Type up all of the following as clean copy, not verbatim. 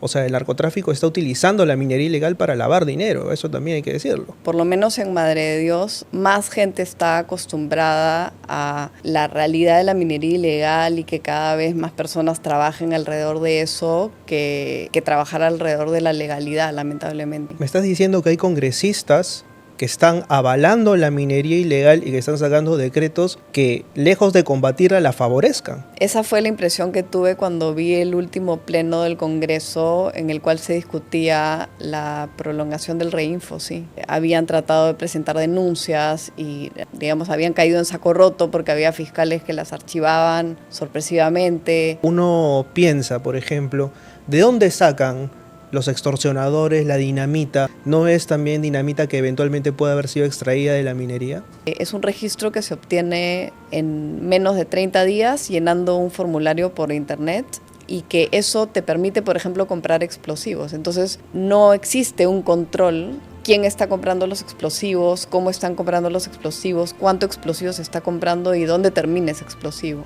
O sea, el narcotráfico está utilizando la minería ilegal para lavar dinero, eso también hay que decirlo. Por lo menos en Madre de Dios, más gente está acostumbrada a la realidad de la minería ilegal y que cada vez más personas trabajen alrededor de eso que trabajar alrededor de la legalidad, lamentablemente. Me estás diciendo que hay congresistas que están avalando la minería ilegal y que están sacando decretos que, lejos de combatirla, la favorezcan. Esa fue la impresión que tuve cuando vi el último pleno del Congreso en el cual se discutía la prolongación del reinfo, sí. Habían tratado de presentar denuncias y, digamos, habían caído en saco roto porque había fiscales que las archivaban sorpresivamente. Uno piensa, por ejemplo, ¿de dónde sacan los extorsionadores la dinamita? ¿No es también dinamita que eventualmente puede haber sido extraída de la minería? Es un registro que se obtiene en menos de 30 días llenando un formulario por internet y que eso te permite, por ejemplo, comprar explosivos. Entonces no existe un control. ¿Quién está comprando los explosivos? ¿Cómo están comprando los explosivos? ¿Cuánto explosivos se está comprando? ¿Y dónde termina ese explosivo?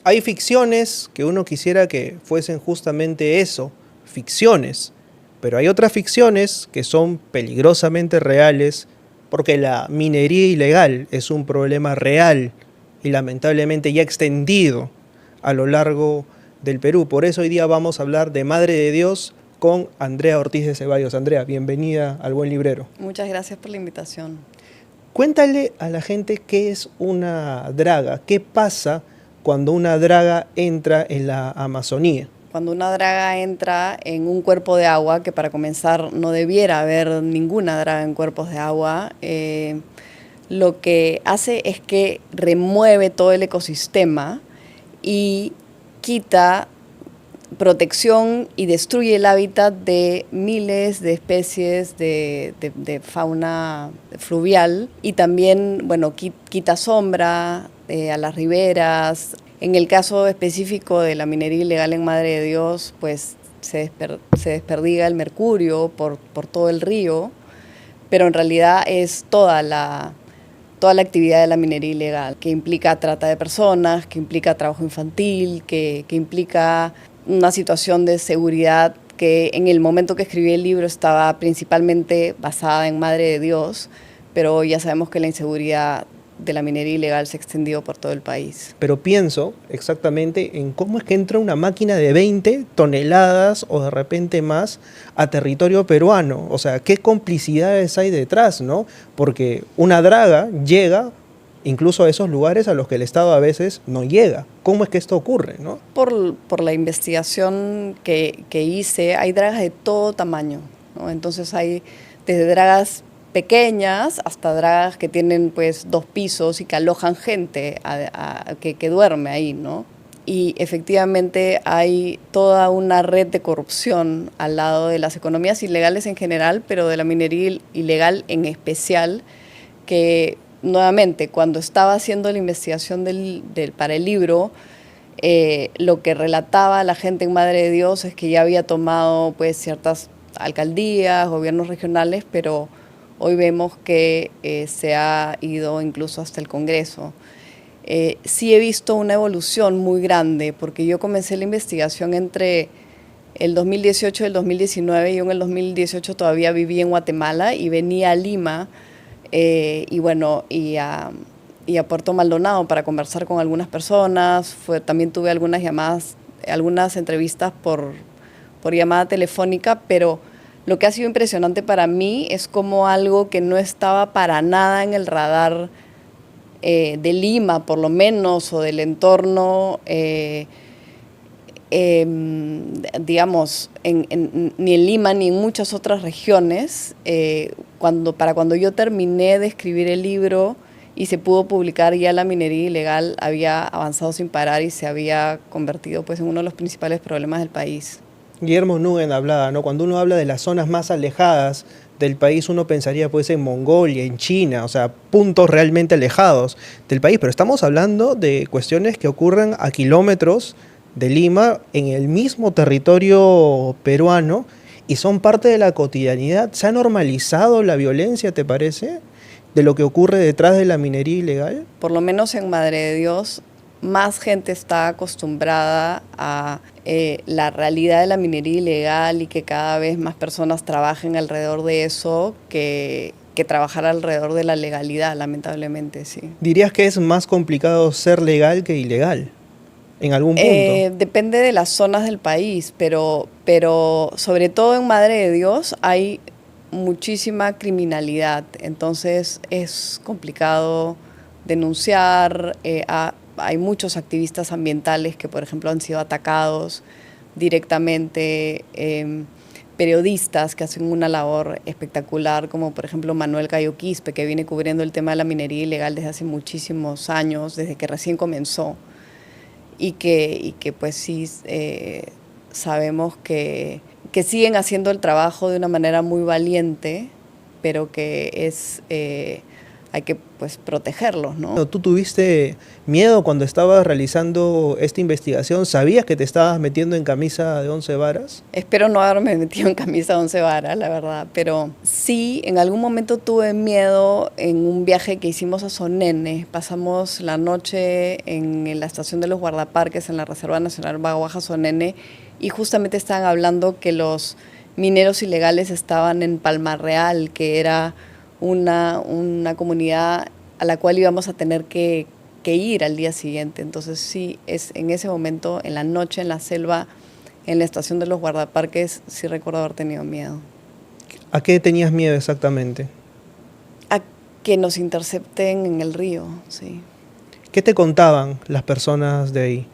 Hay ficciones que uno quisiera que fuesen justamente eso, ficciones, pero hay otras ficciones que son peligrosamente reales porque la minería ilegal es un problema real y lamentablemente ya extendido a lo largo del Perú. Por eso hoy día vamos a hablar de Madre de Dios con Andrea Ortiz de Ceballos. Andrea, bienvenida al Buen Librero. Muchas gracias por la invitación. Cuéntale a la gente qué es una draga, qué pasa cuando una draga entra en la Amazonía. Cuando una draga entra en un cuerpo de agua, que para comenzar no debiera haber ninguna draga en cuerpos de agua, lo que hace es que remueve todo el ecosistema y quita protección y destruye el hábitat de miles de especies de fauna fluvial y también, bueno, quita sombra a las riberas. En el caso específico de la minería ilegal en Madre de Dios, pues se desperdiga el mercurio por todo el río, pero en realidad es toda la actividad de la minería ilegal, que implica trata de personas, que implica trabajo infantil, que implica una situación de seguridad que en el momento que escribí el libro estaba principalmente basada en Madre de Dios, pero ya sabemos que la inseguridad de la minería ilegal se extendió por todo el país. Pero pienso exactamente en cómo es que entra una máquina de 20 toneladas o de repente más a territorio peruano. O sea, qué complicidades hay detrás, ¿no? Porque una draga llega incluso a esos lugares a los que el Estado a veces no llega. ¿Cómo es que esto ocurre, no? Por la investigación que hice, hay dragas de todo tamaño, ¿no? Entonces hay desde dragas pequeñas hasta dragas que tienen pues 2 pisos y que alojan gente que duerme ahí, ¿no? Y efectivamente hay toda una red de corrupción al lado de las economías ilegales en general, pero de la minería ilegal en especial, que nuevamente cuando estaba haciendo la investigación para el libro, lo que relataba la gente en Madre de Dios es que ya había tomado pues ciertas alcaldías, gobiernos regionales, pero hoy vemos que se ha ido incluso hasta el Congreso. Sí he visto una evolución muy grande, porque yo comencé la investigación entre el 2018 y el 2019. Yo en el 2018 todavía vivía en Guatemala y venía a Lima y a Puerto Maldonado para conversar con algunas personas. También tuve algunas llamadas, algunas entrevistas por llamada telefónica, pero lo que ha sido impresionante para mí es como algo que no estaba para nada en el radar de Lima, por lo menos, o del entorno, digamos, ni en Lima ni en muchas otras regiones. Cuando yo terminé de escribir el libro y se pudo publicar, ya la minería ilegal había avanzado sin parar y se había convertido pues, en uno de los principales problemas del país. Guillermo Nugent hablaba, ¿no? Cuando uno habla de las zonas más alejadas del país, uno pensaría pues en Mongolia, en China, o sea, puntos realmente alejados del país, pero estamos hablando de cuestiones que ocurren a kilómetros de Lima, en el mismo territorio peruano, y son parte de la cotidianidad. ¿Se ha normalizado la violencia, te parece, de lo que ocurre detrás de la minería ilegal? Por lo menos en Madre de Dios, más gente está acostumbrada a la realidad de la minería ilegal y que cada vez más personas trabajen alrededor de eso que trabajar alrededor de la legalidad, lamentablemente, sí. ¿Dirías que es más complicado ser legal que ilegal en algún punto? Depende de las zonas del país, pero sobre todo en Madre de Dios hay muchísima criminalidad, entonces es complicado denunciar. Hay muchos activistas ambientales que, por ejemplo, han sido atacados directamente, periodistas que hacen una labor espectacular, como por ejemplo Manuel Cayo Quispe, que viene cubriendo el tema de la minería ilegal desde hace muchísimos años, desde que recién comenzó, y que pues sí, sabemos que siguen haciendo el trabajo de una manera muy valiente, pero que hay que pues protegerlos, ¿no? ¿Tú tuviste miedo cuando estabas realizando esta investigación? ¿Sabías que te estabas metiendo en camisa de 11 varas? Espero no haberme metido en camisa de 11 varas, la verdad, pero sí, en algún momento tuve miedo en un viaje que hicimos a Sonene. Pasamos la noche en la estación de los guardaparques en la Reserva Nacional Baguaja-Sonene y justamente estaban hablando que los mineros ilegales estaban en Palma Real, que era una comunidad a la cual íbamos a tener que ir al día siguiente. Entonces sí, en ese momento, en la noche, en la selva, en la estación de los guardaparques, sí recuerdo haber tenido miedo. ¿A qué tenías miedo exactamente? A que nos intercepten en el río, sí. ¿Qué te contaban las personas de ahí?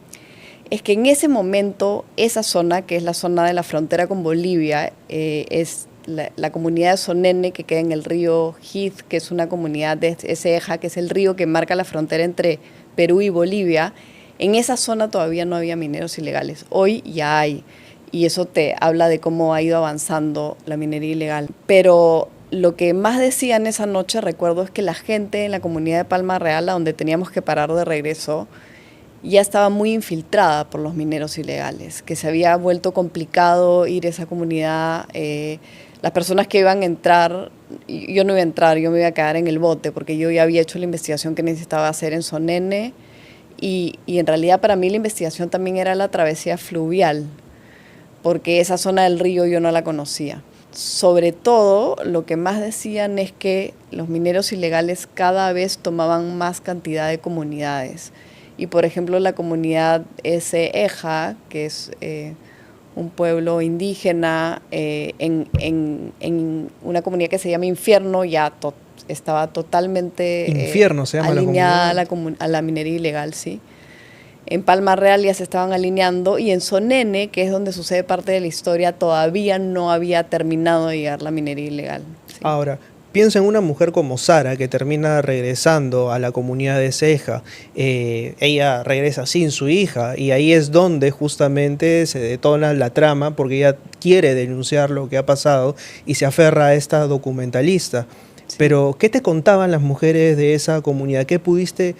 Es que en ese momento, esa zona, que es la zona de la frontera con Bolivia, es la comunidad de Sonene, que queda en el río Heath, que es una comunidad de Eja, que es el río que marca la frontera entre Perú y Bolivia. En esa zona todavía no había mineros ilegales. Hoy ya hay, y eso te habla de cómo ha ido avanzando la minería ilegal. Pero lo que más decían esa noche, recuerdo, es que la gente en la comunidad de Palma Real, a donde teníamos que parar de regreso, ya estaba muy infiltrada por los mineros ilegales, que se había vuelto complicado ir a esa comunidad. Las personas que iban a entrar, yo no iba a entrar, yo me iba a quedar en el bote, porque yo ya había hecho la investigación que necesitaba hacer en Sonene, y en realidad para mí la investigación también era la travesía fluvial, porque esa zona del río yo no la conocía. Sobre todo, lo que más decían es que los mineros ilegales cada vez tomaban más cantidad de comunidades. Y por ejemplo, la comunidad Eja, que es un pueblo indígena en una comunidad que se llama Infierno, ya estaba totalmente Infierno se llama alineada a la minería ilegal, sí. En Palma Real ya se estaban alineando y en Sonene, que es donde sucede parte de la historia, todavía no había terminado de llegar la minería ilegal. Sí. Ahora, pienso en una mujer como Sara que termina regresando a la comunidad de Ceja. Ella regresa sin su hija y ahí es donde justamente se detona la trama porque ella quiere denunciar lo que ha pasado y se aferra a esta documentalista. Sí. Pero, ¿qué te contaban las mujeres de esa comunidad? ¿Qué pudiste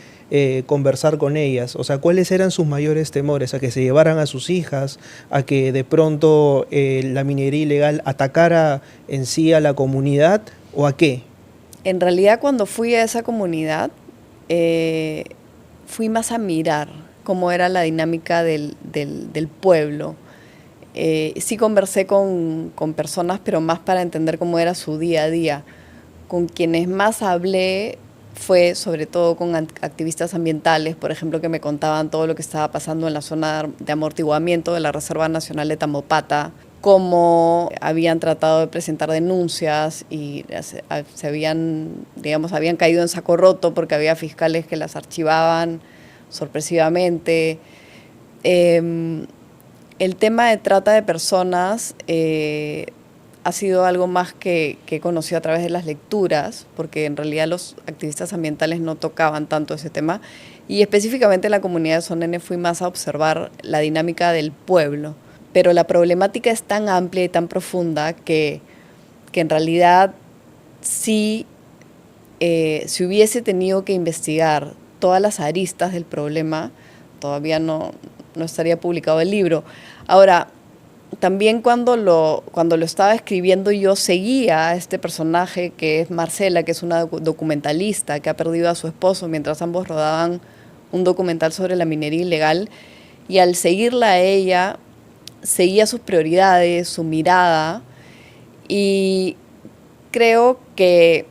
conversar con ellas? O sea, ¿cuáles eran sus mayores temores? ¿A que se llevaran a sus hijas? ¿A que de pronto la minería ilegal atacara en sí a la comunidad? ¿O a qué? En realidad, cuando fui a esa comunidad, fui más a mirar cómo era la dinámica del pueblo. Sí conversé con personas, pero más para entender cómo era su día a día. Con quienes más hablé fue sobre todo con activistas ambientales, por ejemplo, que me contaban todo lo que estaba pasando en la zona de amortiguamiento de la Reserva Nacional de Tamopata, cómo habían tratado de presentar denuncias y habían caído en saco roto porque había fiscales que las archivaban sorpresivamente. El tema de trata de personas ha sido algo más que he conocido a través de las lecturas, porque en realidad los activistas ambientales no tocaban tanto ese tema, y específicamente en la comunidad de Sonene fui más a observar la dinámica del pueblo. Pero la problemática es tan amplia y tan profunda que en realidad sí, si hubiese tenido que investigar todas las aristas del problema, todavía no estaría publicado el libro. Ahora, también cuando lo estaba escribiendo yo seguía a este personaje que es Marcela, que es una documentalista que ha perdido a su esposo mientras ambos rodaban un documental sobre la minería ilegal, y al seguirla a ella seguía sus prioridades, su mirada, y creo que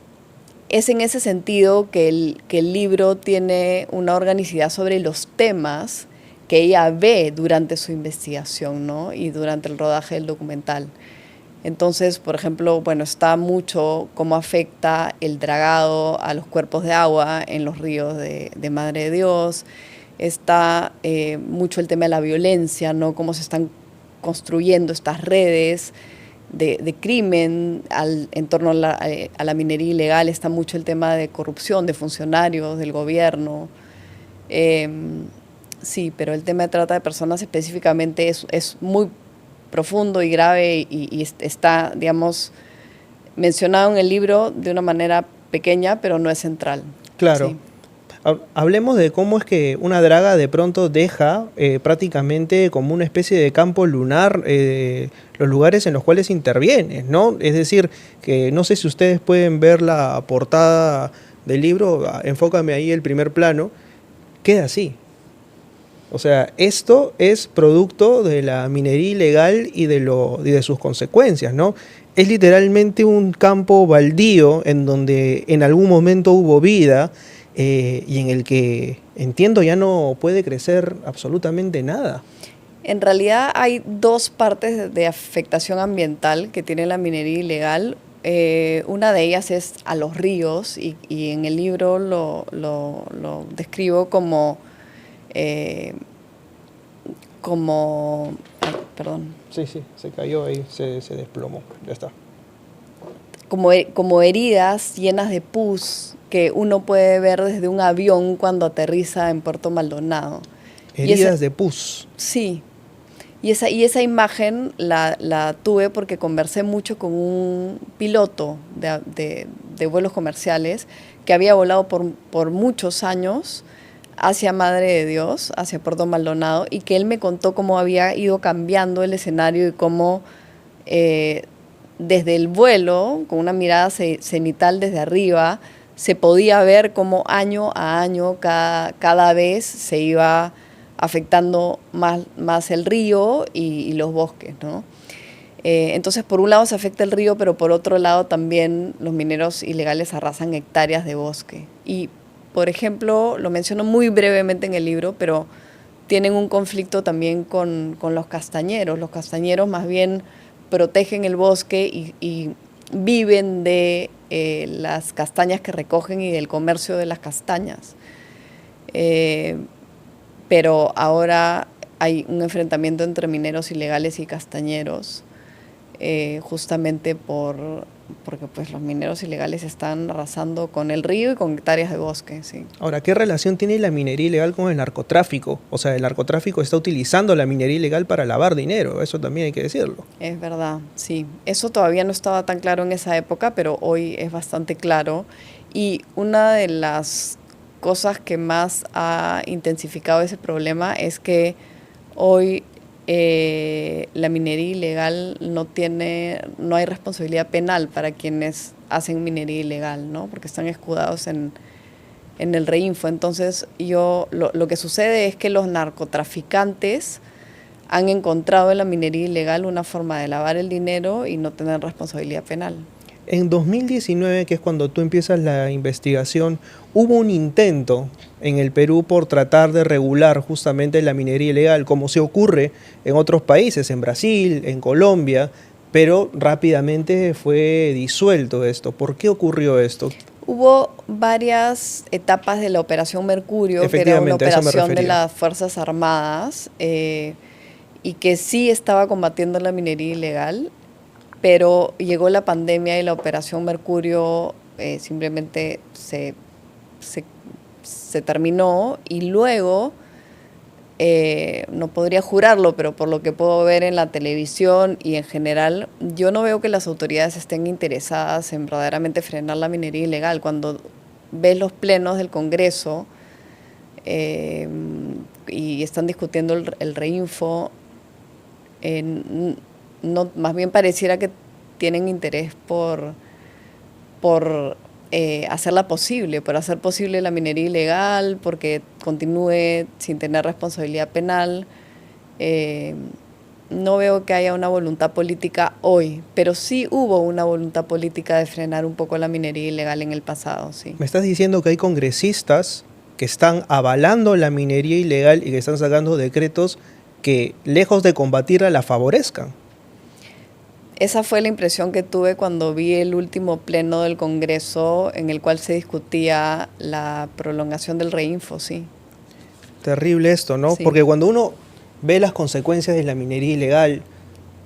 es en ese sentido que el libro tiene una organicidad sobre los temas que ella ve durante su investigación, ¿no? Y durante el rodaje del documental. Entonces, por ejemplo, bueno, está mucho cómo afecta el dragado a los cuerpos de agua en los ríos de Madre de Dios. Está mucho el tema de la violencia, ¿no? Cómo se están construyendo estas redes de crimen en torno a la minería ilegal. Está mucho el tema de corrupción de funcionarios, del gobierno. Sí, pero el tema de trata de personas específicamente es muy profundo y grave y está, digamos, mencionado en el libro de una manera pequeña, pero no es central. Claro. Sí. Hablemos de cómo es que una draga de pronto deja prácticamente como una especie de campo lunar los lugares en los cuales interviene, ¿no? Es decir, que no sé si ustedes pueden ver la portada del libro, enfócame ahí el primer plano, queda así. O sea, esto es producto de la minería ilegal y de sus consecuencias, ¿no? Es literalmente un campo baldío en donde en algún momento hubo vida y en el que, entiendo, ya no puede crecer absolutamente nada. En realidad hay dos partes de afectación ambiental que tiene la minería ilegal. Una de ellas es a los ríos y en el libro lo describo como... ay, perdón. Sí, se cayó ahí, se desplomó, ya está. Como heridas llenas de pus que uno puede ver desde un avión cuando aterriza en Puerto Maldonado. Heridas de pus. Sí. Y esa imagen la tuve porque conversé mucho con un piloto de vuelos comerciales que había volado por muchos años hacia Madre de Dios, hacia Puerto Maldonado, y que él me contó cómo había ido cambiando el escenario y cómo desde el vuelo, con una mirada cenital desde arriba, se podía ver cómo año a año cada vez se iba afectando más el río y los bosques, ¿no? Entonces, por un lado se afecta el río, pero por otro lado también los mineros ilegales arrasan hectáreas de bosque. Y, por ejemplo, lo menciono muy brevemente en el libro, pero tienen un conflicto también con los castañeros. Los castañeros más bien protegen el bosque y viven de las castañas que recogen y del comercio de las castañas. Pero ahora hay un enfrentamiento entre mineros ilegales y castañeros, justamente porque pues, los mineros ilegales están arrasando con el río y con hectáreas de bosque. Sí. Ahora, ¿qué relación tiene la minería ilegal con el narcotráfico? O sea, el narcotráfico está utilizando la minería ilegal para lavar dinero, eso también hay que decirlo. Es verdad, sí. Eso todavía no estaba tan claro en esa época, pero hoy es bastante claro. Y una de las cosas que más ha intensificado ese problema es que hoy la minería ilegal no hay responsabilidad penal para quienes hacen minería ilegal, ¿no? Porque están escudados en el Reinfo. Entonces, lo que sucede es que los narcotraficantes han encontrado en la minería ilegal una forma de lavar el dinero y no tener responsabilidad penal. En 2019, que es cuando tú empiezas la investigación, hubo un intento en el Perú por tratar de regular justamente la minería ilegal, como se ocurre en otros países, en Brasil, en Colombia, pero rápidamente fue disuelto esto. ¿Por qué ocurrió esto? Hubo varias etapas de la Operación Mercurio, que era una operación de las Fuerzas Armadas, y que sí estaba combatiendo la minería ilegal, pero llegó la pandemia y la Operación Mercurio simplemente se terminó y luego, no podría jurarlo, pero por lo que puedo ver en la televisión y en general, yo no veo que las autoridades estén interesadas en verdaderamente frenar la minería ilegal. Cuando ves los plenos del Congreso y están discutiendo el Reinfo, no, más bien pareciera que tienen interés por hacerla posible, por hacer posible la minería ilegal, porque continúe sin tener responsabilidad penal. No veo que haya una voluntad política hoy, pero sí hubo una voluntad política de frenar un poco la minería ilegal en el pasado, sí. Me estás diciendo que hay congresistas que están avalando la minería ilegal y que están sacando decretos que, lejos de combatirla, la favorezcan. Esa fue la impresión que tuve cuando vi el último pleno del Congreso en el cual se discutía la prolongación del reinfo, sí. Terrible esto, ¿no? Sí. Porque cuando uno ve las consecuencias de la minería ilegal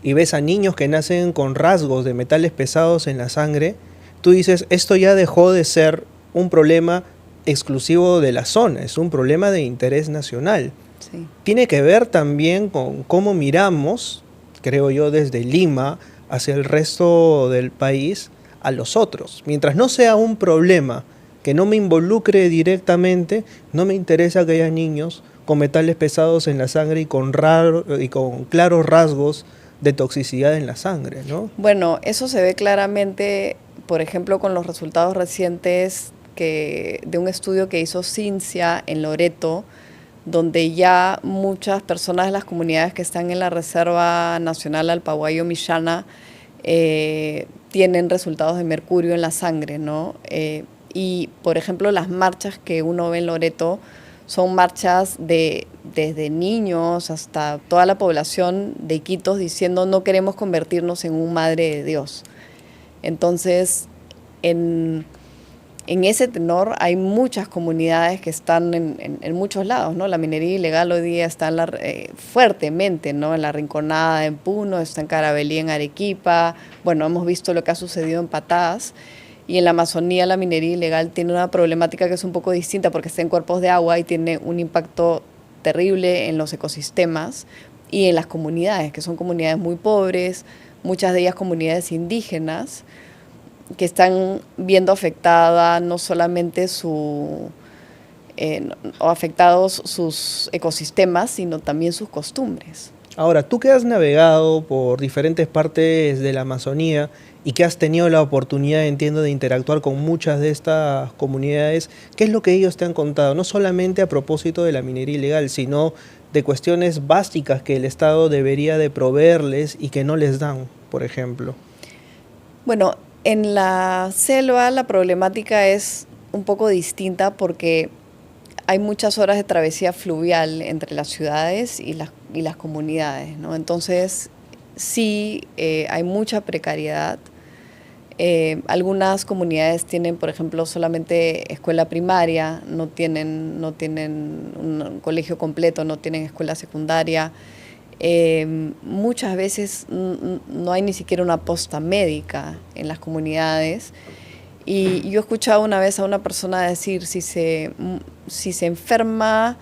y ves a niños que nacen con rasgos de metales pesados en la sangre, tú dices, esto ya dejó de ser un problema exclusivo de la zona, es un problema de interés nacional. Sí. Tiene que ver también con cómo miramos, creo yo, desde Lima hacia el resto del país a los otros. Mientras no sea un problema que no me involucre directamente, no me interesa que haya niños con metales pesados en la sangre y con claros rasgos de toxicidad en la sangre, ¿no? Bueno, eso se ve claramente, por ejemplo, con los resultados recientes de un estudio que hizo Cincia en Loreto, donde ya muchas personas de las comunidades que están en la Reserva Nacional Alpaguayo-Millana tienen resultados de mercurio en la sangre, ¿no? Y, por ejemplo, las marchas que uno ve en Loreto son marchas desde niños hasta toda la población de Iquitos diciendo no queremos convertirnos en un Madre de Dios. Entonces, en ese tenor hay muchas comunidades que están en muchos lados, ¿no? La minería ilegal hoy día está fuertemente, ¿no? En La Rinconada, en Puno, está en Carabelí, en Arequipa. Bueno, hemos visto lo que ha sucedido en Patás. Y en la Amazonía la minería ilegal tiene una problemática que es un poco distinta porque está en cuerpos de agua y tiene un impacto terrible en los ecosistemas y en las comunidades, que son comunidades muy pobres, muchas de ellas comunidades indígenas, que están viendo afectada no solamente afectados sus ecosistemas, sino también sus costumbres. Ahora, tú que has navegado por diferentes partes de la Amazonía y que has tenido la oportunidad, entiendo, de interactuar con muchas de estas comunidades, ¿qué es lo que ellos te han contado? No solamente a propósito de la minería ilegal, sino de cuestiones básicas que el Estado debería de proveerles y que no les dan, por ejemplo. Bueno, en la selva la problemática es un poco distinta porque hay muchas horas de travesía fluvial entre las ciudades y las comunidades, ¿no? Entonces, sí, hay mucha precariedad. Algunas comunidades tienen, por ejemplo, solamente escuela primaria, no tienen un colegio completo, no tienen escuela secundaria. Muchas veces no hay ni siquiera una posta médica en las comunidades. Y yo escuchaba una vez a una persona decir, si se enferma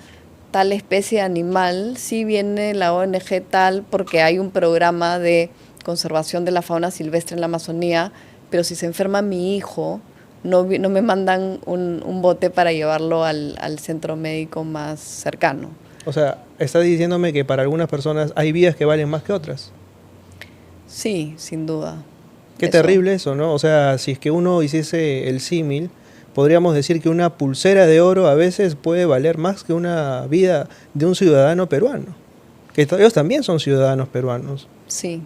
tal especie de animal, sí viene la ONG tal porque hay un programa de conservación de la fauna silvestre en la Amazonía, pero si se enferma mi hijo, no me mandan un bote para llevarlo al centro médico más cercano. O sea, estás diciéndome que para algunas personas hay vidas que valen más que otras. Sí, sin duda. Qué terrible eso, ¿no? O sea, si es que uno hiciese el símil, podríamos decir que una pulsera de oro a veces puede valer más que una vida de un ciudadano peruano. Que ellos también son ciudadanos peruanos. Sí.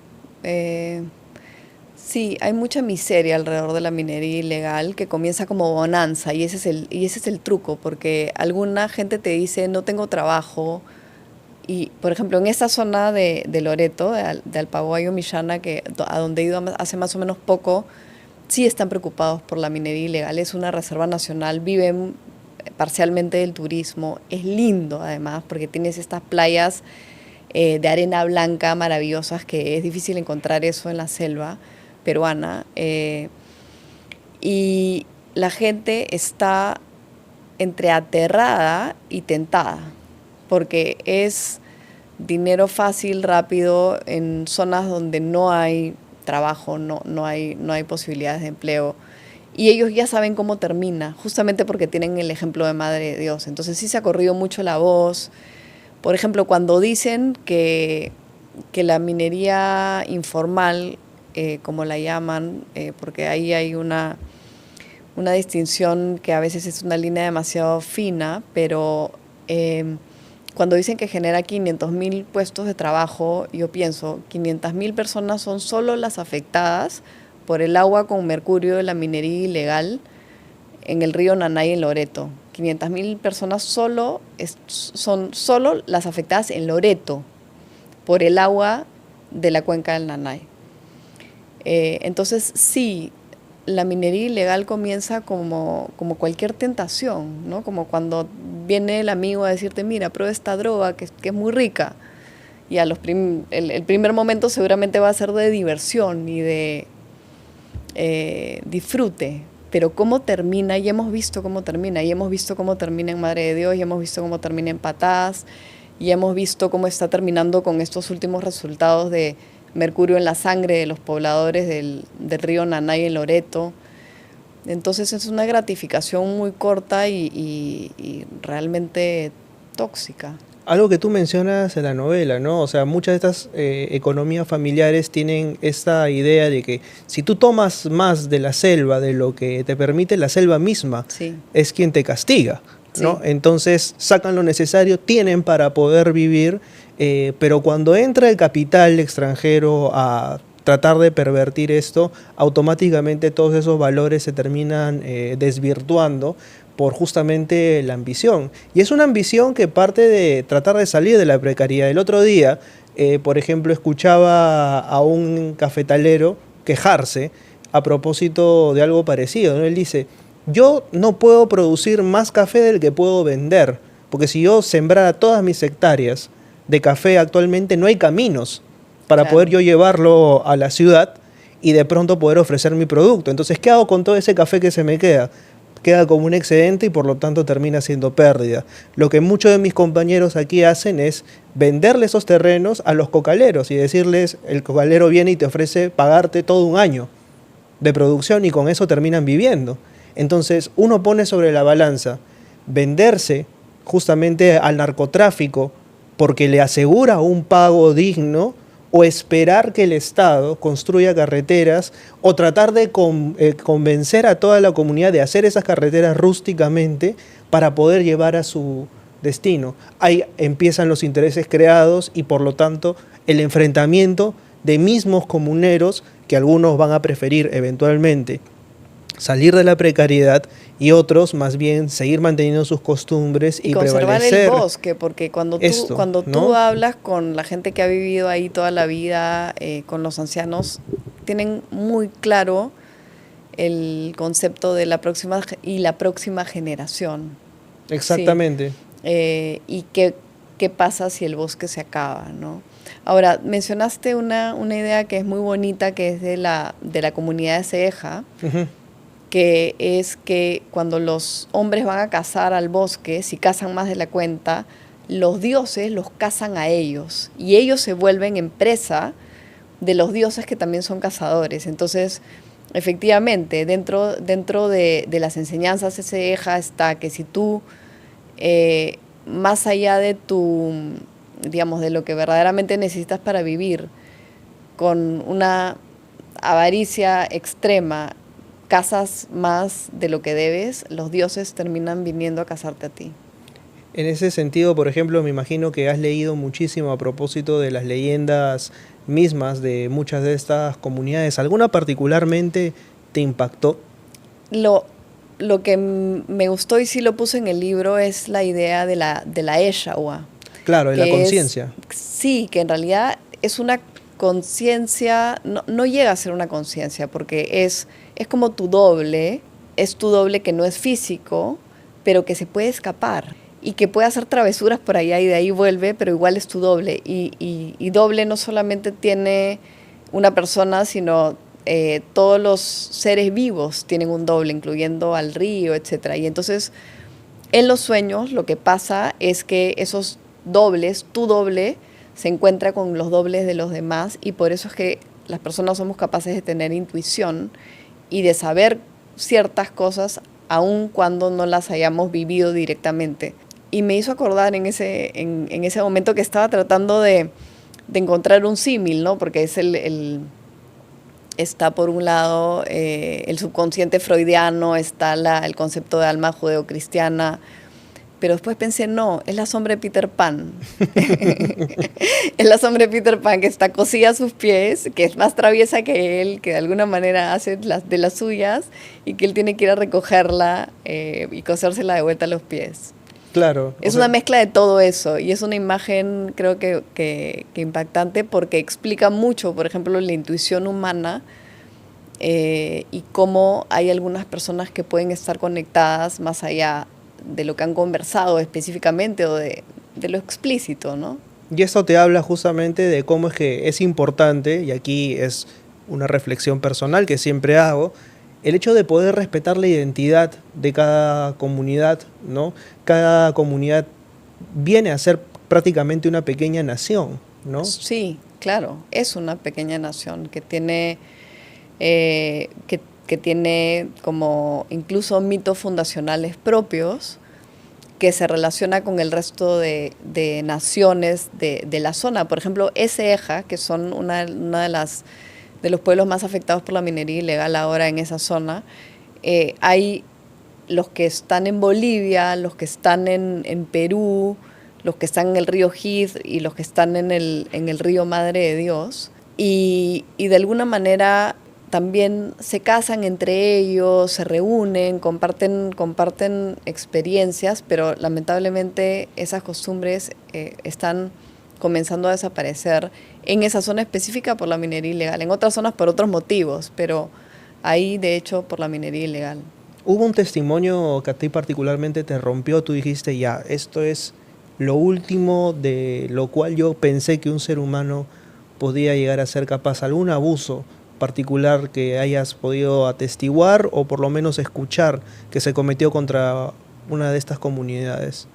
Sí, hay mucha miseria alrededor de la minería ilegal que comienza como bonanza y ese es el truco, porque alguna gente te dice no tengo trabajo y, por ejemplo, en esta zona de Loreto, de Alpaguayo-Millana, a donde he ido hace más o menos poco, sí están preocupados por la minería ilegal. Es una reserva nacional, viven parcialmente del turismo. Es lindo, además, porque tienes estas playas de arena blanca maravillosas que es difícil encontrar eso en la selva peruana. Y la gente está entre aterrada y tentada, porque es dinero fácil, rápido, en zonas donde no hay trabajo, no hay posibilidades de empleo. Y ellos ya saben cómo termina, justamente porque tienen el ejemplo de Madre de Dios. Entonces sí se ha corrido mucho la voz. Por ejemplo, cuando dicen que que la minería informal, como la llaman, porque ahí hay una distinción que a veces es una línea demasiado fina, pero cuando dicen que genera 500.000 puestos de trabajo, yo pienso, 500.000 personas son solo las afectadas por el agua con mercurio de la minería ilegal en el río Nanay en Loreto. 500.000 personas son solo las afectadas en Loreto por el agua de la cuenca del Nanay. Entonces, sí, la minería ilegal comienza como cualquier tentación, ¿no? Como cuando viene el amigo a decirte, mira, prueba esta droga que es muy rica. Y el primer momento seguramente va a ser de diversión y de disfrute. Pero cómo termina, y hemos visto cómo termina, y hemos visto cómo termina en Madre de Dios, y hemos visto cómo termina en Patadas, y hemos visto cómo está terminando con estos últimos resultados de mercurio en la sangre de los pobladores del río Nanay en Loreto. Entonces es una gratificación muy corta y realmente tóxica. Algo que tú mencionas en la novela, ¿no? O sea, muchas de estas economías familiares tienen esta idea de que si tú tomas más de la selva, de lo que te permite la selva misma, Sí. es quien te castiga, ¿no? Sí. Entonces sacan lo necesario, tienen para poder vivir, pero cuando entra el capital extranjero a tratar de pervertir esto, automáticamente todos esos valores se terminan desvirtuando por justamente la ambición. Y es una ambición que parte de tratar de salir de la precariedad. El otro día, por ejemplo, escuchaba a un cafetalero quejarse a propósito de algo parecido, ¿no? Él dice, yo no puedo producir más café del que puedo vender, porque si yo sembrara todas mis hectáreas de café actualmente, no hay caminos para Claro. poder yo llevarlo a la ciudad y de pronto poder ofrecer mi producto. Entonces, ¿qué hago con todo ese café que se me queda? Queda como un excedente y por lo tanto termina siendo pérdida. Lo que muchos de mis compañeros aquí hacen es venderle esos terrenos a los cocaleros y decirles, el cocalero viene y te ofrece pagarte todo un año de producción y con eso terminan viviendo. Entonces uno pone sobre la balanza venderse justamente al narcotráfico porque le asegura un pago digno, o esperar que el Estado construya carreteras, o tratar de convencer a toda la comunidad de hacer esas carreteras rústicamente para poder llevar a su destino. Ahí empiezan los intereses creados y por lo tanto el enfrentamiento de mismos comuneros que algunos van a preferir eventualmente salir de la precariedad y otros más bien seguir manteniendo sus costumbres y conservar prevalecer el bosque, porque cuando tú ¿no? hablas con la gente que ha vivido ahí toda la vida, con los ancianos, tienen muy claro el concepto de la próxima generación. Exactamente. Sí. Y qué pasa si el bosque se acaba, ¿no? Ahora, mencionaste una idea que es muy bonita, que es de la comunidad de Ceja, Uh-huh. que es que cuando los hombres van a cazar al bosque, si cazan más de la cuenta, los dioses los cazan a ellos y ellos se vuelven en presa de los dioses que también son cazadores. Entonces, efectivamente, dentro de las enseñanzas de Ceja está que si tú, más allá de digamos, de lo que verdaderamente necesitas para vivir, con una avaricia extrema, cazas más de lo que debes, los dioses terminan viniendo a cazarte a ti. En ese sentido, por ejemplo, me imagino que has leído muchísimo a propósito de las leyendas mismas de muchas de estas comunidades. ¿Alguna particularmente te impactó? Lo que me gustó y sí lo puse en el libro es la idea de la Eshawa. Claro, de la conciencia. Sí, que en realidad es una conciencia, no llega a ser una conciencia, porque es como es tu doble que no es físico, pero que se puede escapar y que puede hacer travesuras por allá y de ahí vuelve, pero igual es tu doble. Y doble no solamente tiene una persona, sino todos los seres vivos tienen un doble, incluyendo al río, etc. Y entonces, en los sueños lo que pasa es que esos dobles, tu doble, se encuentra con los dobles de los demás y por eso es que las personas somos capaces de tener intuición y de saber ciertas cosas aun cuando no las hayamos vivido directamente. Y me hizo acordar en ese momento que estaba tratando de encontrar un símil, ¿no? Porque es está por un lado el subconsciente freudiano, está el concepto de alma judeocristiana, pero después pensé, no, es la sombra de Peter Pan. Es la sombra de Peter Pan que está cosida a sus pies, que es más traviesa que él, que de alguna manera hace de las suyas y que él tiene que ir a recogerla y cosérsela de vuelta a los pies. Claro. Es una mezcla de todo eso y es una imagen creo que impactante porque explica mucho, por ejemplo, la intuición humana y cómo hay algunas personas que pueden estar conectadas más allá de lo que han conversado específicamente o de lo explícito, ¿no? Y esto te habla justamente de cómo es que es importante, y aquí es una reflexión personal que siempre hago, el hecho de poder respetar la identidad de cada comunidad, ¿no? Cada comunidad viene a ser prácticamente una pequeña nación, ¿no? Sí, claro, es una pequeña nación que tiene, que tiene como incluso mitos fundacionales propios, que se relaciona con el resto de naciones de la zona. Por ejemplo, Eja, que son una de los pueblos más afectados por la minería ilegal ahora en esa zona, hay los que están en Bolivia, los que están en Perú, los que están en el río Hid y los que están en el río Madre de Dios. Y de alguna manera también se casan entre ellos, se reúnen, comparten experiencias, pero lamentablemente esas costumbres están comenzando a desaparecer en esa zona específica por la minería ilegal, en otras zonas por otros motivos, pero ahí de hecho por la minería ilegal. ¿Hubo un testimonio que a ti particularmente te rompió? Tú dijiste, ya, esto es lo último de lo cual yo pensé que un ser humano podía llegar a ser capaz. ¿Algún abuso particular que hayas podido atestiguar o por lo menos escuchar que se cometió contra una de estas comunidades?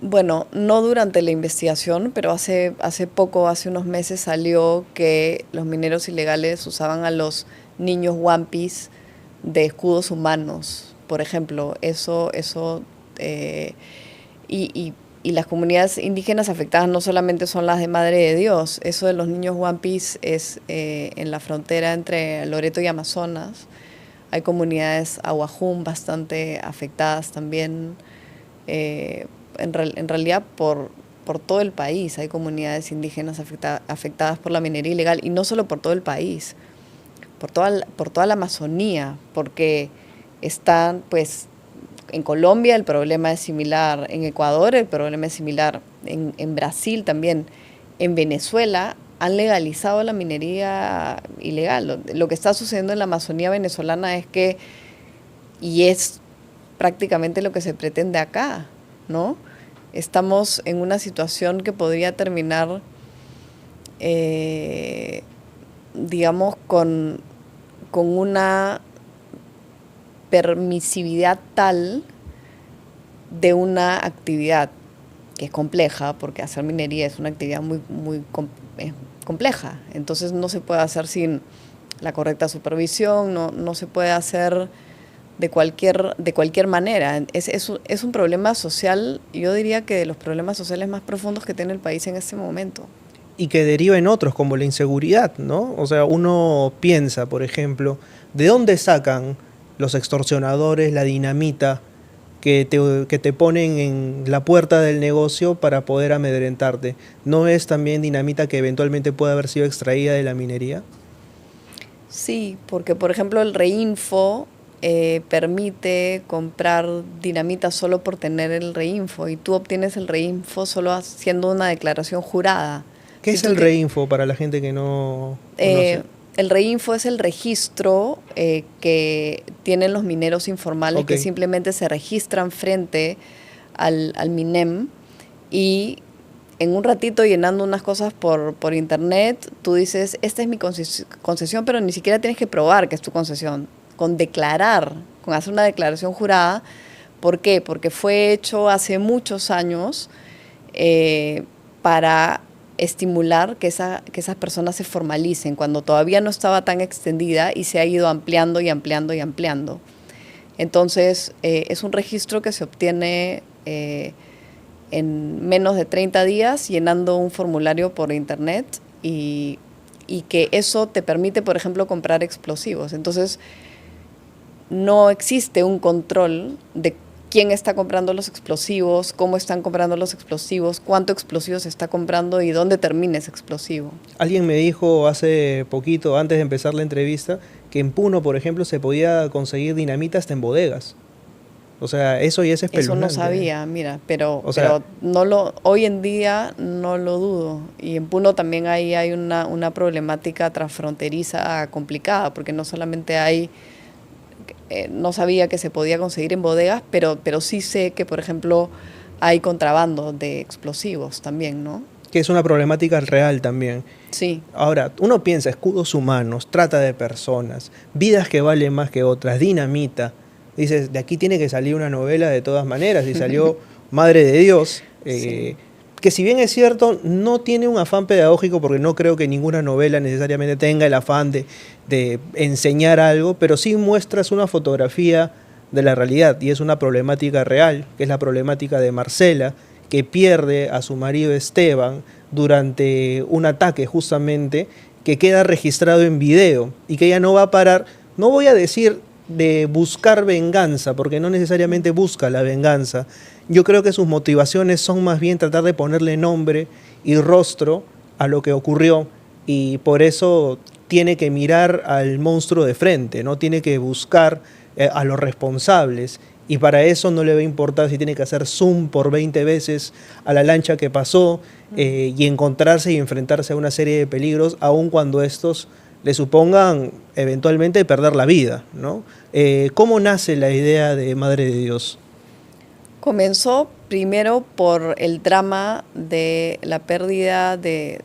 Bueno, no durante la investigación, pero hace poco, hace unos meses salió que los mineros ilegales usaban a los niños wampis de escudos humanos, por ejemplo. Y las comunidades indígenas afectadas no solamente son las de Madre de Dios, eso de los niños wampis es en la frontera entre Loreto y Amazonas. Hay comunidades aguajún bastante afectadas también. En realidad por todo el país hay comunidades indígenas afectadas por la minería ilegal, y no solo por todo el país, por toda la Amazonía, porque están, pues, en Colombia el problema es similar, en Ecuador el problema es similar, en Brasil también, en Venezuela han legalizado la minería ilegal. Lo que está sucediendo en la Amazonía venezolana es que, y es prácticamente lo que se pretende acá, ¿no? Estamos en una situación que podría terminar, digamos, con una permisividad tal de una actividad que es compleja, porque hacer minería es una actividad muy compleja. Entonces no se puede hacer sin la correcta supervisión, no se puede hacer de cualquier manera. Es un problema social, yo diría que de los problemas sociales más profundos que tiene el país en este momento. Y que deriva en otros, como la inseguridad, ¿no? O sea, uno piensa, por ejemplo, ¿de dónde sacan los extorsionadores la dinamita que te ponen en la puerta del negocio para poder amedrentarte? ¿No es también dinamita que eventualmente puede haber sido extraída de la minería? Sí, porque por ejemplo el Reinfo permite comprar dinamita solo por tener el Reinfo, y tú obtienes el Reinfo solo haciendo una declaración jurada. ¿Qué es el Reinfo para la gente que no conoce? El Reinfo es el registro que tienen los mineros informales, Okay. que simplemente se registran frente al MINEM, y en un ratito, llenando unas cosas por internet, tú dices, esta es mi concesión, pero ni siquiera tienes que probar que es tu concesión. Con hacer una declaración jurada. ¿Por qué? Porque fue hecho hace muchos años para estimular que esas personas se formalicen, cuando todavía no estaba tan extendida y se ha ido ampliando y ampliando y ampliando. Entonces, es un registro que se obtiene en menos de 30 días llenando un formulario por internet y que eso te permite, por ejemplo, comprar explosivos. Entonces, no existe un control de quién está comprando los explosivos, cómo están comprando los explosivos, cuánto explosivo se está comprando y dónde termina ese explosivo. Alguien me dijo hace poquito, antes de empezar la entrevista, que en Puno, por ejemplo, se podía conseguir dinamita hasta en bodegas. O sea, eso ya es Eso no espeluznante. sabía, mira, pero, O sea, hoy en día no lo dudo. Y en Puno también hay una problemática transfronteriza complicada, porque no solamente hay, no sabía que se podía conseguir en bodegas, pero sí sé que, por ejemplo, hay contrabando de explosivos también, ¿no? que es una problemática real también. Sí. Ahora, uno piensa escudos humanos, trata de personas, vidas que valen más que otras, dinamita. Dices, de aquí tiene que salir una novela de todas maneras. Y salió Madre de Dios, Sí. que si bien es cierto, no tiene un afán pedagógico, porque no creo que ninguna novela necesariamente tenga el afán de enseñar algo, pero sí muestras una fotografía de la realidad, y es una problemática real, que es la problemática de Marcela, que pierde a su marido Esteban durante un ataque justamente, que queda registrado en video, y que ella no va a parar, no voy a decir de buscar venganza, porque no necesariamente busca la venganza. Yo creo que sus motivaciones son más bien tratar de ponerle nombre y rostro a lo que ocurrió, y por eso tiene que mirar al monstruo de frente, no tiene que buscar a los responsables, y para eso no le va a importar si tiene que hacer zoom por 20 veces a la lancha que pasó, y encontrarse y enfrentarse a una serie de peligros, aun cuando estos le supongan eventualmente perder la vida, ¿no? ¿Cómo nace la idea de Madre de Dios? Comenzó primero por el drama de la pérdida del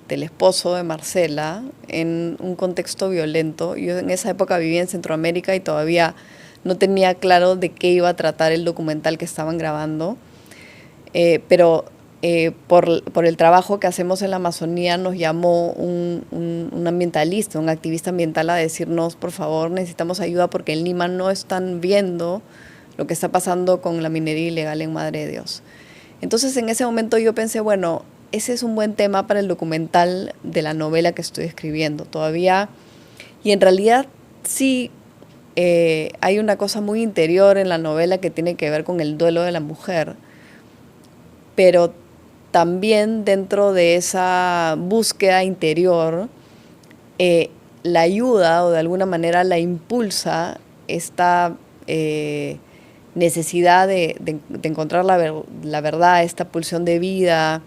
esposo de Marcela en un contexto violento. Yo en esa época vivía en Centroamérica y todavía no tenía claro de qué iba a tratar el documental que estaban grabando, pero por el trabajo que hacemos en la Amazonía nos llamó un ambientalista, un activista ambiental a decirnos, por favor, necesitamos ayuda porque en Lima no están viendo lo que está pasando con la minería ilegal en Madre de Dios. Entonces en ese momento yo pensé, bueno, ese es un buen tema para el documental de la novela que estoy escribiendo todavía. Y en realidad sí hay una cosa muy interior en la novela que tiene que ver con el duelo de la mujer, pero también dentro de esa búsqueda interior la ayuda o de alguna manera la impulsa esta necesidad de encontrar la verdad, esta pulsión de vida,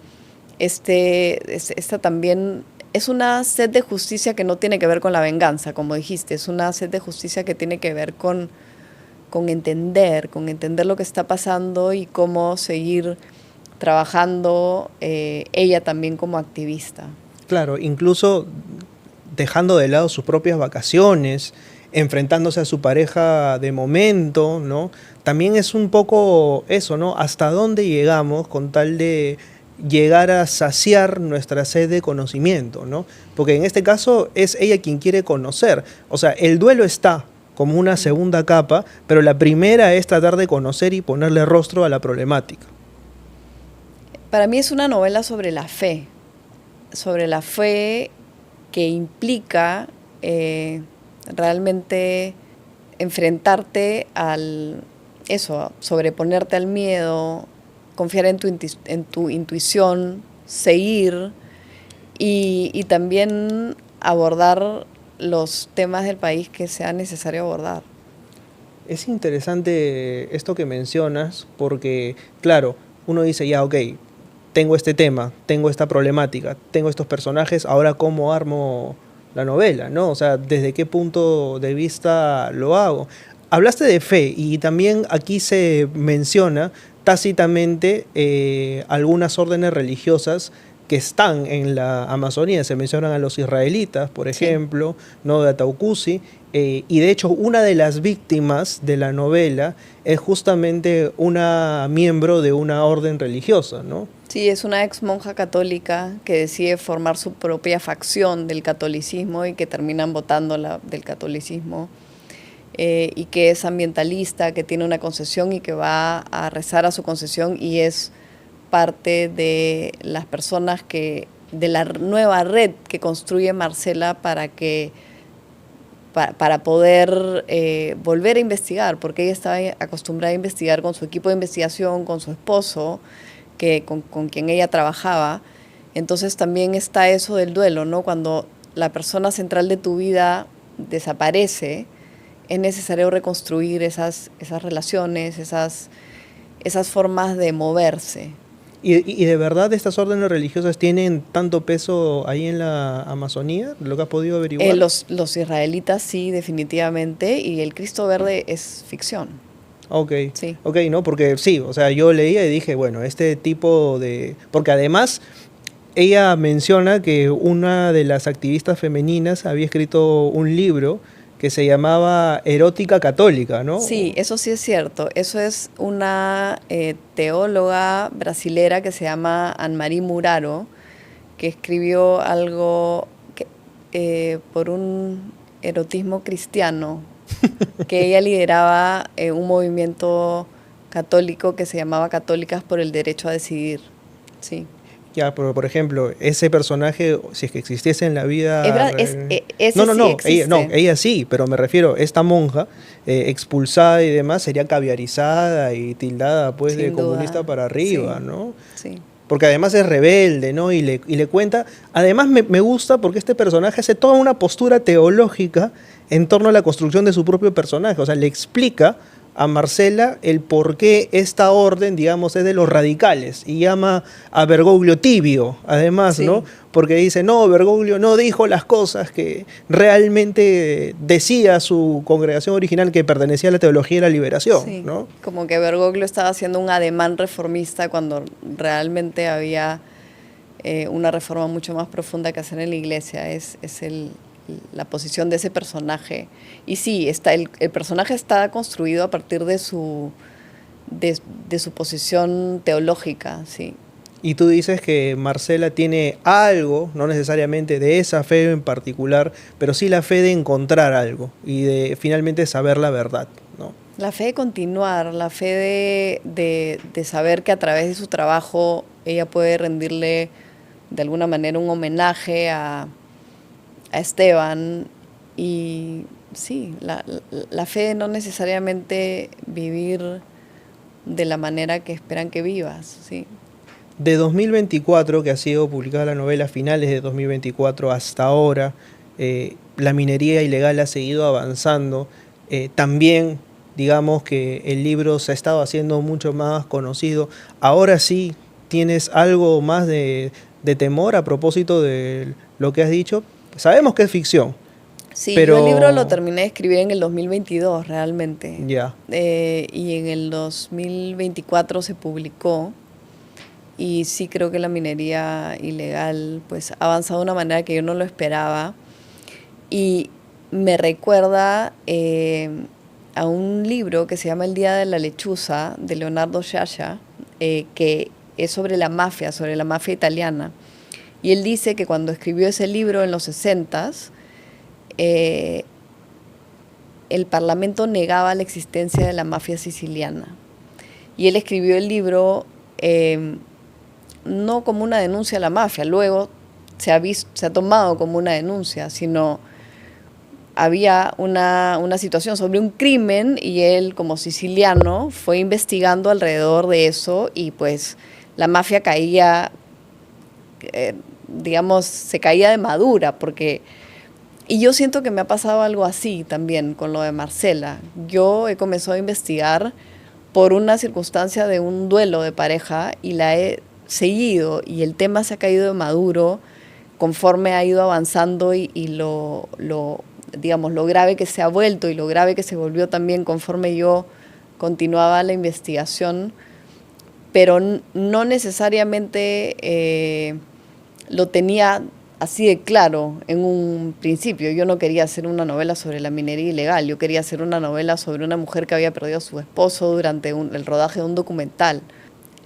esta también es una sed de justicia que no tiene que ver con la venganza, como dijiste, es una sed de justicia que tiene que ver con entender lo que está pasando y cómo seguir trabajando ella también como activista. Claro, incluso dejando de lado sus propias vacaciones, enfrentándose a su pareja de momento, ¿no? También es un poco eso, ¿no? Hasta dónde llegamos con tal de llegar a saciar nuestra sed de conocimiento, ¿no? Porque en este caso es ella quien quiere conocer. O sea, el duelo está como una segunda capa, pero la primera es tratar de conocer y ponerle rostro a la problemática. Para mí es una novela sobre la fe que implica realmente enfrentarte sobreponerte al miedo, confiar en tu intuición, seguir y también abordar los temas del país que sea necesario abordar. Es interesante esto que mencionas porque, claro, uno dice, ya, ok, tengo este tema, tengo esta problemática, tengo estos personajes, ahora cómo armo la novela, ¿no? O sea, ¿desde qué punto de vista lo hago? Hablaste de fe y también aquí se menciona tácitamente algunas órdenes religiosas que están en la Amazonía. Se mencionan a los israelitas, por ejemplo, sí, ¿no? De Ataucusi, y de hecho una de las víctimas de la novela es justamente una miembro de una orden religiosa, ¿no? Sí, es una ex monja católica que decide formar su propia facción del catolicismo y que terminan votando del catolicismo, y que es ambientalista, que tiene una concesión y que va a rezar a su concesión y es parte de las personas de la nueva red que construye Marcela para poder volver a investigar, porque ella estaba acostumbrada a investigar con su equipo de investigación, con su esposo, con quien ella trabajaba. Entonces también está eso del duelo, ¿no? Cuando la persona central de tu vida desaparece, es necesario reconstruir esas relaciones, esas formas de moverse. ¿Y de verdad estas órdenes religiosas tienen tanto peso ahí en la Amazonía? ¿Lo que has podido averiguar? Los israelitas sí, definitivamente, y el Cristo Verde es ficción. Ok, Sí. ok, ¿no? Porque sí, o sea, yo leía y dije, bueno, este tipo de... Porque además ella menciona que una de las activistas femeninas había escrito un libro que se llamaba Erótica Católica, ¿no? Sí, eso sí es cierto. Eso es una teóloga brasilera que se llama Anne-Marie Muraro, que escribió algo por un erotismo cristiano, que ella lideraba un movimiento católico que se llamaba Católicas por el Derecho a Decidir. Sí. Ya, pero por ejemplo, ese personaje, si es que existiese en la vida... Ese no, no, sí no, existe. ella sí, pero me refiero, esta monja expulsada y demás sería caviarizada y tildada pues de Sin duda. comunista para arriba, Sí, ¿no? sí. Porque además es rebelde, ¿no? Y le cuenta, además me gusta porque este personaje hace toda una postura teológica en torno a la construcción de su propio personaje, o sea, le explica a Marcela el por qué esta orden, digamos, es de los radicales y llama a Bergoglio tibio, además, Sí. ¿no? Porque dice, no, Bergoglio no dijo las cosas que realmente decía su congregación original que pertenecía a la teología de la liberación, Sí, ¿no? como que Bergoglio estaba haciendo un ademán reformista cuando realmente había una reforma mucho más profunda que hacer en la iglesia. Es la posición de ese personaje. Y sí, el personaje está construido a partir de su posición teológica, sí. Y tú dices que Marcela tiene algo, no necesariamente de esa fe en particular, pero sí la fe de encontrar algo y de finalmente saber la verdad, ¿no? La fe de continuar, la fe de saber que a través de su trabajo ella puede rendirle de alguna manera un homenaje a Esteban. Y sí, la fe de no necesariamente vivir de la manera que esperan que vivas, sí. De 2024, que ha sido publicada la novela a finales de 2024 hasta ahora, la minería ilegal ha seguido avanzando. También, digamos que el libro se ha estado haciendo mucho más conocido. Ahora sí, ¿tienes algo más de temor a propósito de lo que has dicho? Sabemos que es ficción. Sí, pero... yo el libro lo terminé de escribir en el 2022 realmente. Ya. Y en el 2024 se publicó. Y sí creo que la minería ilegal pues ha avanzado de una manera que yo no lo esperaba. Y me recuerda a un libro que se llama El Día de la Lechuza, de Leonardo Sciascia, que es sobre la mafia italiana. Y él dice que cuando escribió ese libro en los 60s, el Parlamento negaba la existencia de la mafia siciliana. Y él escribió el libro no como una denuncia a la mafia, luego se ha tomado como una denuncia, sino había una situación sobre un crimen y él, como siciliano, fue investigando alrededor de eso y pues la mafia caía, digamos, se caía de madura, porque... Y yo siento que me ha pasado algo así también con lo de Marcela. Yo he comenzado a investigar por una circunstancia de un duelo de pareja y la he seguido y el tema se ha caído de maduro conforme ha ido avanzando y digamos, lo grave que se ha vuelto y lo grave que se volvió también conforme yo continuaba la investigación, pero no necesariamente lo tenía así de claro en un principio. Yo no quería hacer una novela sobre la minería ilegal, yo quería hacer una novela sobre una mujer que había perdido a su esposo durante el rodaje de un documental.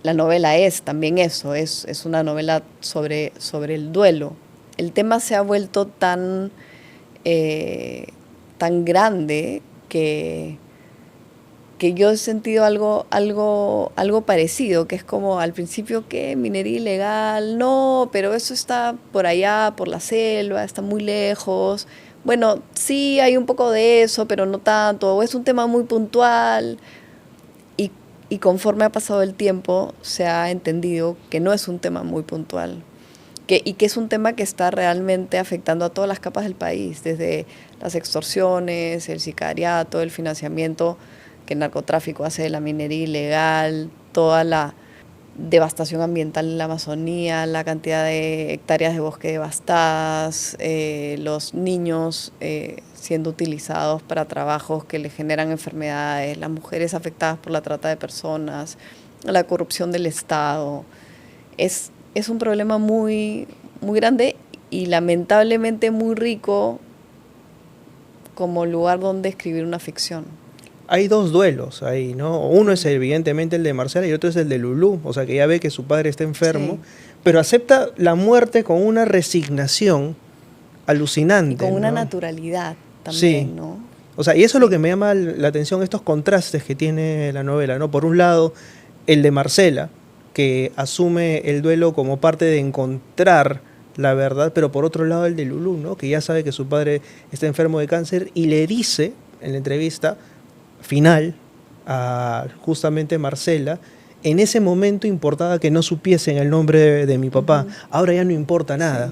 La novela es también eso, es una novela sobre el duelo. El tema se ha vuelto tan grande que que yo he sentido algo parecido, que es como al principio que minería ilegal, no, pero eso está por allá, por la selva, está muy lejos. Bueno, sí hay un poco de eso, pero no tanto, o es un tema muy puntual. Y, y conforme ha pasado el tiempo, se ha entendido que no es un tema muy puntual. Y que es un tema que está realmente afectando a todas las capas del país, desde las extorsiones, el sicariato, el financiamiento que el narcotráfico hace de la minería ilegal, toda la devastación ambiental en la Amazonía, la cantidad de hectáreas de bosque devastadas, los niños siendo utilizados para trabajos que les generan enfermedades, las mujeres afectadas por la trata de personas, la corrupción del Estado. Es un problema muy, muy grande y lamentablemente muy rico como lugar donde escribir una ficción. Hay dos duelos ahí, ¿no? Uno es evidentemente el de Marcela y otro es el de Lulú, o sea que ya ve que su padre está enfermo, Sí. pero acepta la muerte con una resignación alucinante. Y con una ¿no? naturalidad Sí. también, ¿no? O sea, y eso es Sí. lo que me llama la atención, estos contrastes que tiene la novela, ¿no? Por un lado, el de Marcela, que asume el duelo como parte de encontrar la verdad, pero por otro lado el de Lulú, ¿no? Que ya sabe que su padre está enfermo de cáncer y le dice en la entrevista final a justamente Marcela, en ese momento importaba que no supiesen el nombre de mi papá, ahora ya no importa nada.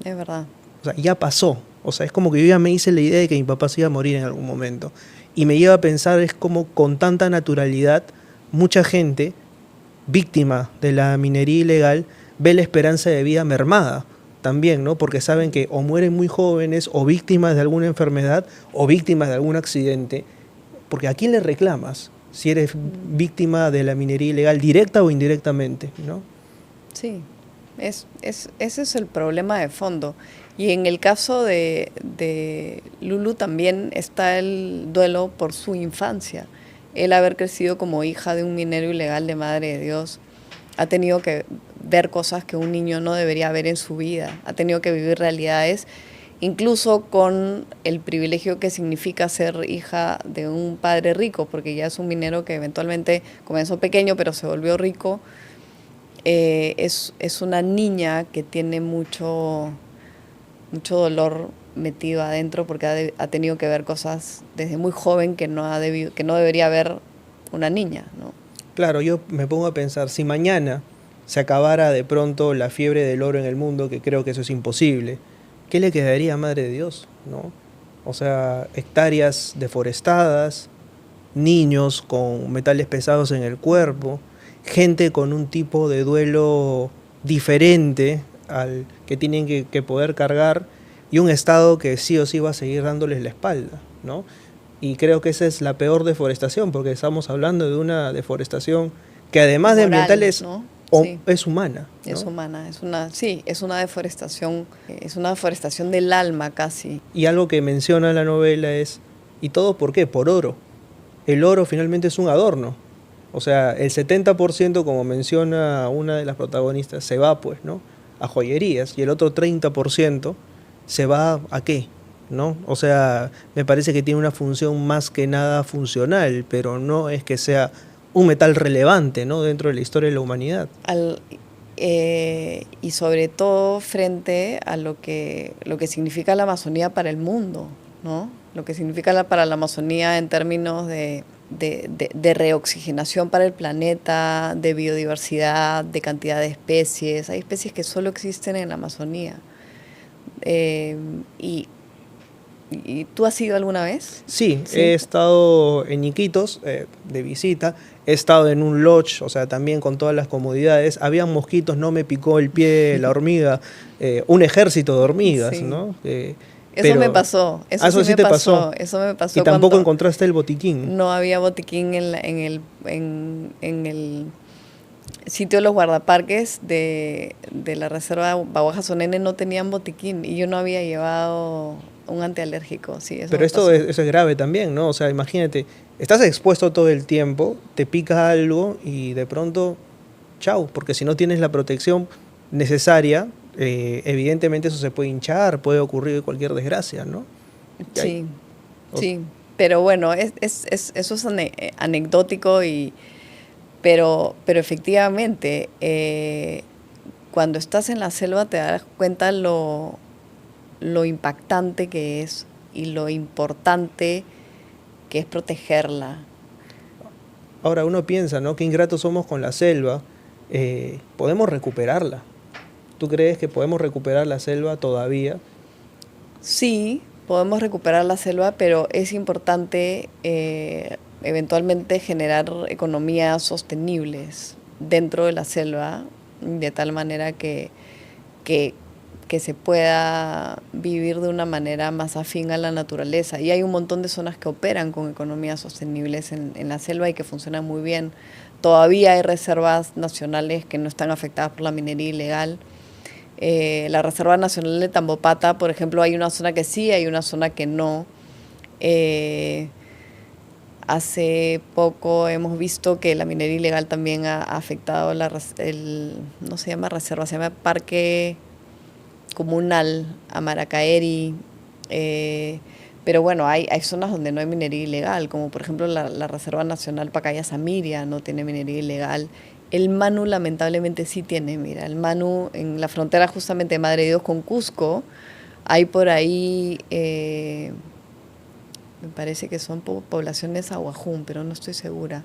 Sí, es verdad. O sea, ya pasó. O sea, es como que yo ya me hice la idea de que mi papá se iba a morir en algún momento. Y me lleva a pensar, es como con tanta naturalidad, mucha gente, víctima de la minería ilegal, ve la esperanza de vida mermada también, ¿no? Porque saben que o mueren muy jóvenes, o víctimas de alguna enfermedad, o víctimas de algún accidente. Porque ¿a quién le reclamas si eres víctima de la minería ilegal, directa o indirectamente, ¿no? Sí, ese es el problema de fondo. Y en el caso de Lulu también está el duelo por su infancia. El haber crecido como hija de un minero ilegal de Madre de Dios, ha tenido que ver cosas que un niño no debería ver en su vida, ha tenido que vivir realidades, incluso con el privilegio que significa ser hija de un padre rico, porque ya es un minero que eventualmente comenzó pequeño pero se volvió rico. Es una niña que tiene mucho dolor metido adentro porque ha tenido que ver cosas desde muy joven que no debería ver una niña, ¿no? Claro, yo me pongo a pensar, si mañana se acabara de pronto la fiebre del oro en el mundo, que creo que eso es imposible, ¿qué le quedaría a Madre de Dios, ¿no? O sea, hectáreas deforestadas, niños con metales pesados en el cuerpo, gente con un tipo de duelo diferente al que tienen que poder cargar, y un Estado que sí o sí va a seguir dándoles la espalda, ¿no? Y creo que esa es la peor deforestación, porque estamos hablando de una deforestación que además de Moral, ambiental es, ¿no? o- Sí. es humana, ¿no? Es humana, es una deforestación del alma casi. Y algo que menciona la novela es, ¿y todo por qué? Por oro. El oro finalmente es un adorno. O sea, el 70%, como menciona una de las protagonistas, se va pues, ¿no? A joyerías, y el otro 30% se va ¿a qué? ¿No? O sea, me parece que tiene una función más que nada funcional, pero no es que sea un metal relevante, ¿no? Dentro de la historia de la humanidad. Y sobre todo frente a lo que significa la Amazonía para el mundo, ¿no? Lo que significa para la Amazonía en términos de reoxigenación para el planeta, de biodiversidad, de cantidad de especies. Hay especies que solo existen en la Amazonía. ¿Y tú has ido alguna vez? Sí, Sí. he estado en Iquitos de visita, he estado en un lodge, o sea, también con todas las comodidades. Había mosquitos, no me picó el pie la hormiga, un ejército de hormigas, Sí. ¿no? Eso me pasó, eso sí me te pasó, pasó. eso me pasó Y tampoco cuando encontraste el botiquín. no había botiquín en el sitio de los guardaparques de la reserva Bahuaja-Sonene, no tenían botiquín y yo no había llevado un antialérgico, sí, eso Pero me esto pasó. eso es grave también, ¿no? O sea, imagínate, estás expuesto todo el tiempo, te pica algo y de pronto, chau, porque si no tienes la protección necesaria, evidentemente eso se puede hinchar, puede ocurrir cualquier desgracia, ¿no? Y Sí, o- sí. Pero bueno, eso es anecdótico, pero efectivamente, cuando estás en la selva te das cuenta lo impactante que es y lo importante que es protegerla. Ahora uno piensa, ¿no? Qué ingratos somos con la selva. ¿Podemos recuperarla? ¿Tú crees que podemos recuperar la selva todavía? Sí, podemos recuperar la selva, pero es importante eventualmente generar economías sostenibles dentro de la selva, de tal manera que, que se pueda vivir de una manera más afín a la naturaleza. Y hay un montón de zonas que operan con economías sostenibles en la selva y que funcionan muy bien. Todavía hay reservas nacionales que no están afectadas por la minería ilegal. La Reserva Nacional de Tambopata, por ejemplo, hay una zona que sí, hay una zona que no. Hace poco hemos visto que la minería ilegal también ha afectado no se llama reserva, se llama Parque Comunal Amaracaeri. Pero bueno, hay zonas donde no hay minería ilegal, como por ejemplo la Reserva Nacional Pacaya-Samiria no tiene minería ilegal. El Manu lamentablemente sí tiene, mira, el Manu en la frontera justamente de Madre de Dios con Cusco, hay por ahí, me parece que son poblaciones aguajún, pero no estoy segura.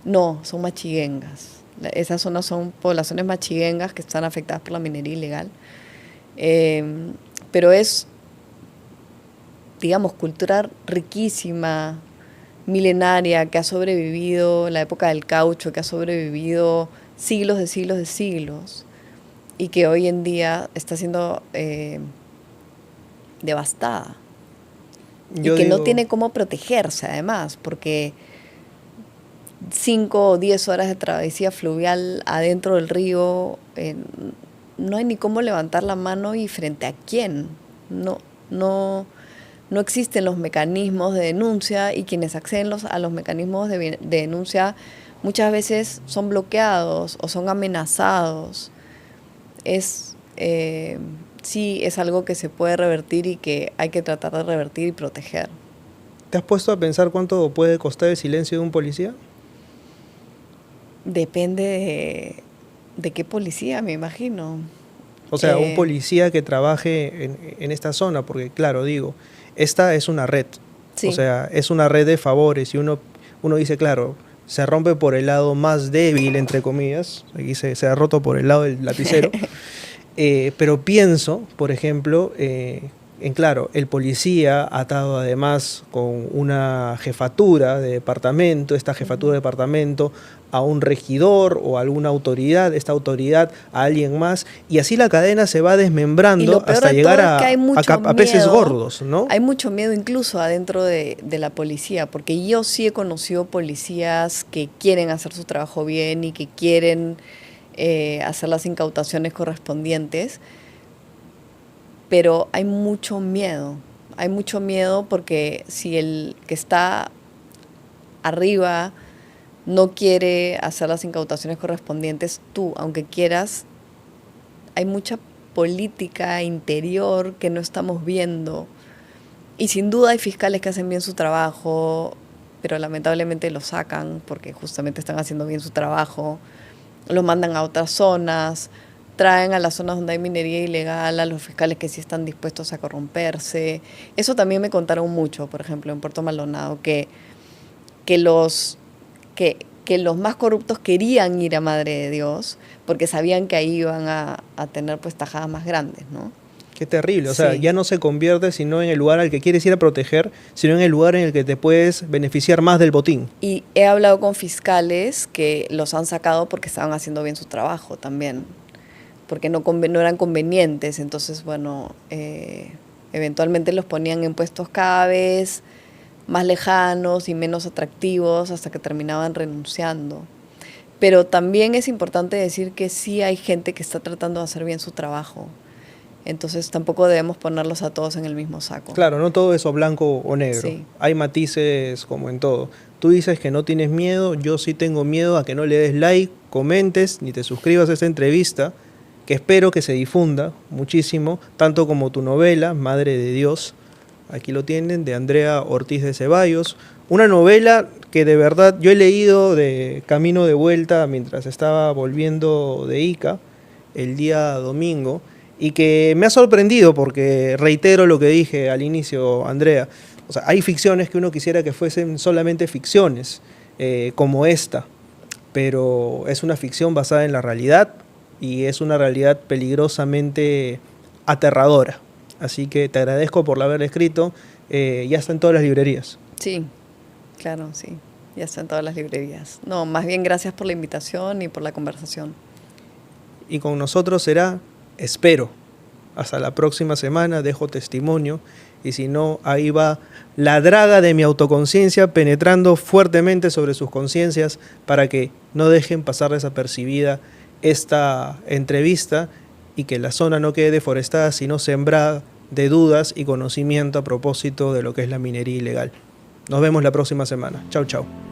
No, son machiguengas. Esas zonas son poblaciones machiguengas que están afectadas por la minería ilegal. Pero es, digamos, cultura riquísima, milenaria, que ha sobrevivido la época del caucho, que ha sobrevivido siglos de siglos de siglos, y que hoy en día está siendo devastada. Yo y que no digo, tiene cómo protegerse además, porque 5 o 10 horas de travesía fluvial adentro del río, no hay ni cómo levantar la mano y frente a quién. No existen los mecanismos de denuncia, y quienes acceden a los mecanismos de denuncia muchas veces son bloqueados o son amenazados. Sí, es algo que se puede revertir y que hay que tratar de revertir y proteger. ¿te has puesto a pensar cuánto puede costar el silencio de un policía? Depende de qué policía, me imagino. O sea, un policía que trabaje en esta zona, porque claro, digo, esta es una red. Sí. O sea, es una red de favores y uno dice, claro, se rompe por el lado más débil, entre comillas. Aquí se ha roto por el lado del lapicero. Pero pienso, por ejemplo, claro, el policía atado además con una jefatura de departamento, esta jefatura de departamento a un regidor o a alguna autoridad, esta autoridad a alguien más, y así la cadena se va desmembrando hasta llegar a peces gordos, ¿no? Hay mucho miedo incluso adentro de la policía, porque yo sí he conocido policías que quieren hacer su trabajo bien y que quieren hacer las incautaciones correspondientes, pero hay mucho miedo porque si el que está arriba no quiere hacer las incautaciones correspondientes, tú, aunque quieras, hay mucha política interior que no estamos viendo, y sin duda hay fiscales que hacen bien su trabajo, pero lamentablemente lo sacan porque justamente están haciendo bien su trabajo. Los mandan a otras zonas, traen a las zonas donde hay minería ilegal a los fiscales que sí están dispuestos a corromperse. Eso también me contaron mucho, por ejemplo, en Puerto Maldonado, que los más corruptos querían ir a Madre de Dios porque sabían que ahí iban a tener pues tajadas más grandes, ¿no? Qué terrible, o sea, Sí. ya no se convierte sino en el lugar al que quieres ir a proteger, sino en el lugar en el que te puedes beneficiar más del botín. Y he hablado con fiscales que los han sacado porque estaban haciendo bien su trabajo también, porque no eran convenientes. Entonces, bueno, eventualmente los ponían en puestos cada vez más lejanos y menos atractivos hasta que terminaban renunciando. Pero también es importante decir que sí hay gente que está tratando de hacer bien su trabajo. Entonces tampoco debemos ponerlos a todos en el mismo saco. Claro, no todo es o blanco o negro. Sí. Hay matices como en todo. Tú dices que no tienes miedo, yo sí tengo miedo a que no le des like, comentes, ni te suscribas a esta entrevista, que espero que se difunda muchísimo, tanto como tu novela, Madre de Dios, aquí lo tienen, de Andrea Ortiz de Ceballos. Una novela que de verdad yo he leído de camino de vuelta mientras estaba volviendo de Ica el día domingo y que me ha sorprendido porque reitero lo que dije al inicio, Andrea. O sea, hay ficciones que uno quisiera que fuesen solamente ficciones, como esta, pero es una ficción basada en la realidad y es una realidad peligrosamente aterradora. Así que te agradezco por haber escrito. Ya está en todas las librerías. Sí, claro, sí. Ya está en todas las librerías. No, más bien gracias por la invitación y por la conversación. Y con nosotros será, espero, hasta la próxima semana, dejo testimonio. Y si no, ahí va la draga de mi autoconciencia penetrando fuertemente sobre sus conciencias para que no dejen pasar desapercibida esta entrevista y que la zona no quede deforestada, sino sembrada de dudas y conocimiento a propósito de lo que es la minería ilegal. Nos vemos la próxima semana. Chau, chau.